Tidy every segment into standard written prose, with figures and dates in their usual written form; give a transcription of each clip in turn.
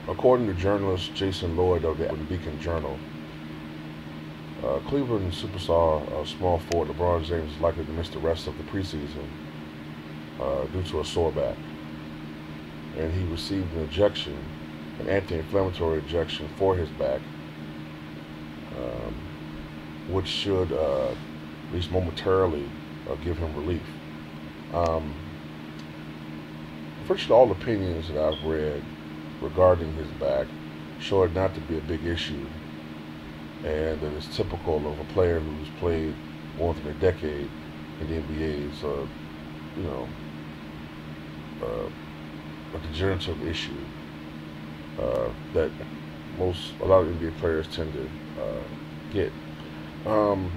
According to journalist Jason Lloyd of the Beacon Journal, Cleveland superstar small forward LeBron James is likely to miss the rest of the preseason due to a sore back. And he received an anti-inflammatory injection for his back, um, which should, at least momentarily, give him relief. Um, Virtually all opinions that I've read regarding his back show it not to be a big issue, and that it's typical of a player who's played more than a decade in the NBA. So, you know, a degenerative issue that a lot of NBA players tend to get. Um,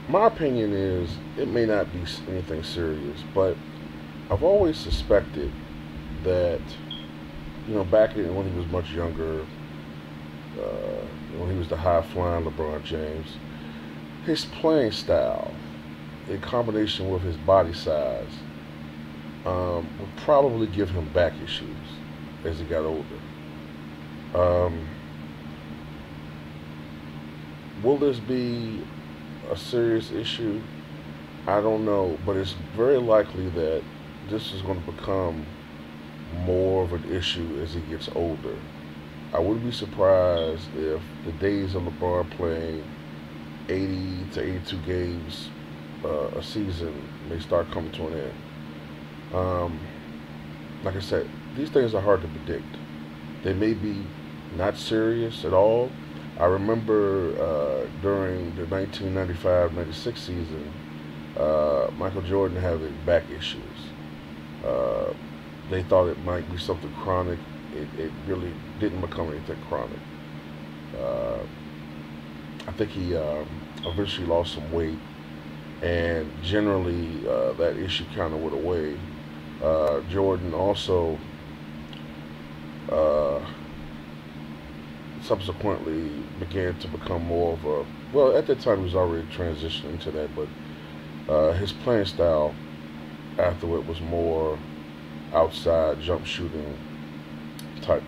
my opinion is it may not be anything serious, but I've always suspected that, back when he was much younger, when he was the high-flying LeBron James, his playing style, in combination with his body size, would probably give him back issues as he got older. Um, will this be a serious issue? I don't know, but it's very likely that this is going to become more of an issue as he gets older. I wouldn't be surprised if the days of LeBron playing 80 to 82 games a season may start coming to an end. Um, like I said, these things are hard to predict. They may be not serious at all. I remember during the 1995-96 season, Michael Jordan having back issues. Uh, they thought it might be something chronic. It really didn't become anything chronic. Uh, I think he eventually lost some weight, and generally that issue kind of went away. Jordan also uh, subsequently began to become more of a, well, at that time he was already transitioning to that, but his playing style afterward was more outside jump shooting type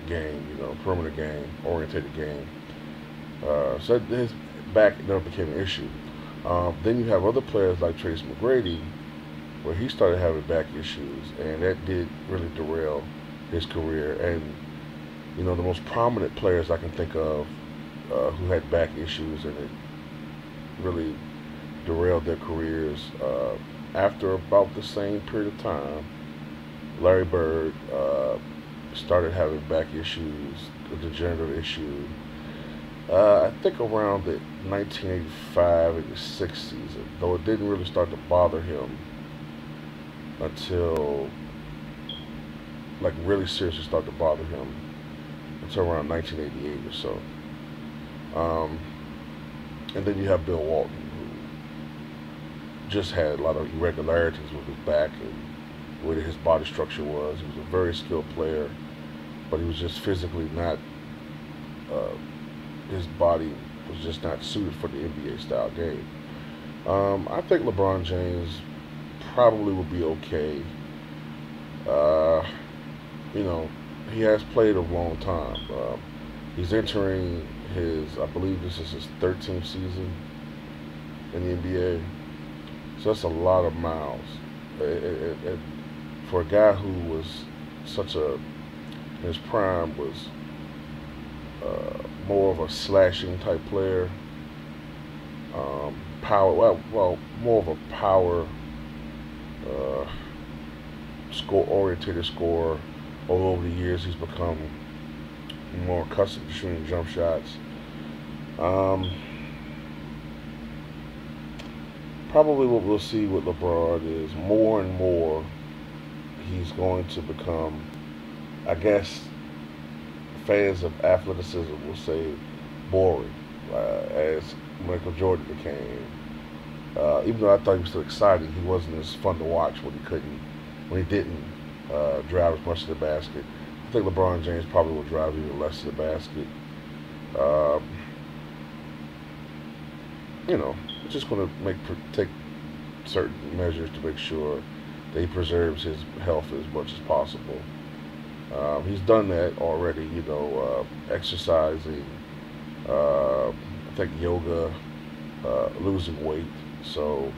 game, perimeter game, orientated game. So his back never became an issue. Then you have other players like Trace McGrady, where he started having back issues, and that did really derail his career. And the most prominent players I can think of who had back issues, and it really derailed their careers after about the same period of time. Larry Bird started having back issues, a degenerative issue. I think around the 1985-86 season, though it didn't really start to bother him until, like, really seriously start to bother him until around 1988 or so. Um, and then you have Bill Walton, who just had a lot of irregularities with his back and the way that his body structure was. He was a very skilled player, but he was just physically not, his body was just not suited for the NBA style game. I think LeBron James probably will be okay. Uh, you know, he has played a long time. He's entering I believe this is his 13th season in the NBA. So that's a lot of miles. For a guy who was in his prime, was more of a slashing type player, more of a power, uh, oriented scorer. Over the years, he's become more accustomed to shooting jump shots. Probably what we'll see with LeBron is more and more he's going to become, I guess, fans of athleticism will say, boring, as Michael Jordan became. Even though I thought he was still exciting, he wasn't as fun to watch when he didn't drive as much to the basket. I think LeBron James probably will drive even less to the basket. Um, just going to take certain measures to make sure that he preserves his health as much as possible. He's done that already, exercising, I think yoga, losing weight. So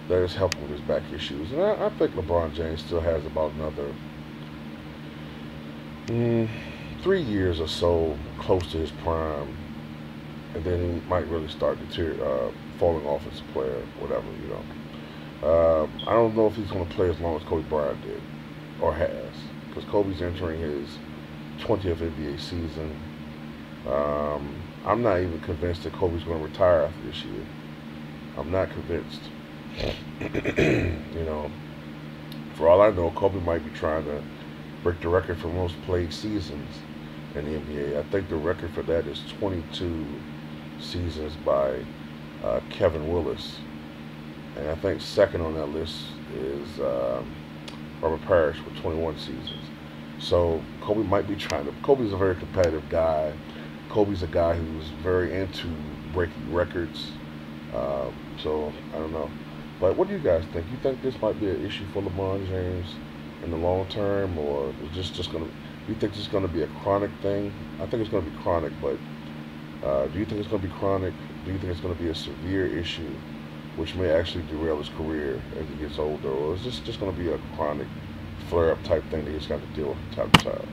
that is helping with his back issues. And I think LeBron James still has about another mm, 3 years or so close to his prime, and then he might really start falling off as a player, whatever. I don't know if he's going to play as long as Kobe Bryant did, or has, because Kobe's entering his 20th NBA season. I'm not even convinced that Kobe's going to retire after this year. I'm not convinced. you know, for all I know, Kobe might be trying to break the record for most played seasons in the NBA. I think the record for that is 22 seasons by Kevin Willis. And I think second on that list is Robert Parrish with 21 seasons. So Kobe might be trying to. Kobe's a very competitive guy. Kobe's a guy who's very into breaking records. So I don't know. But what do you guys think? You think this might be an issue for LeBron James in the long term, or is this just gonna? Do you think this is gonna be a chronic thing? I think it's gonna be chronic, but do you think it's gonna be chronic? Do you think it's gonna be a severe issue, which may actually derail his career as he gets older, or is this just gonna be a chronic flare-up type thing that he's got to deal with from time to time?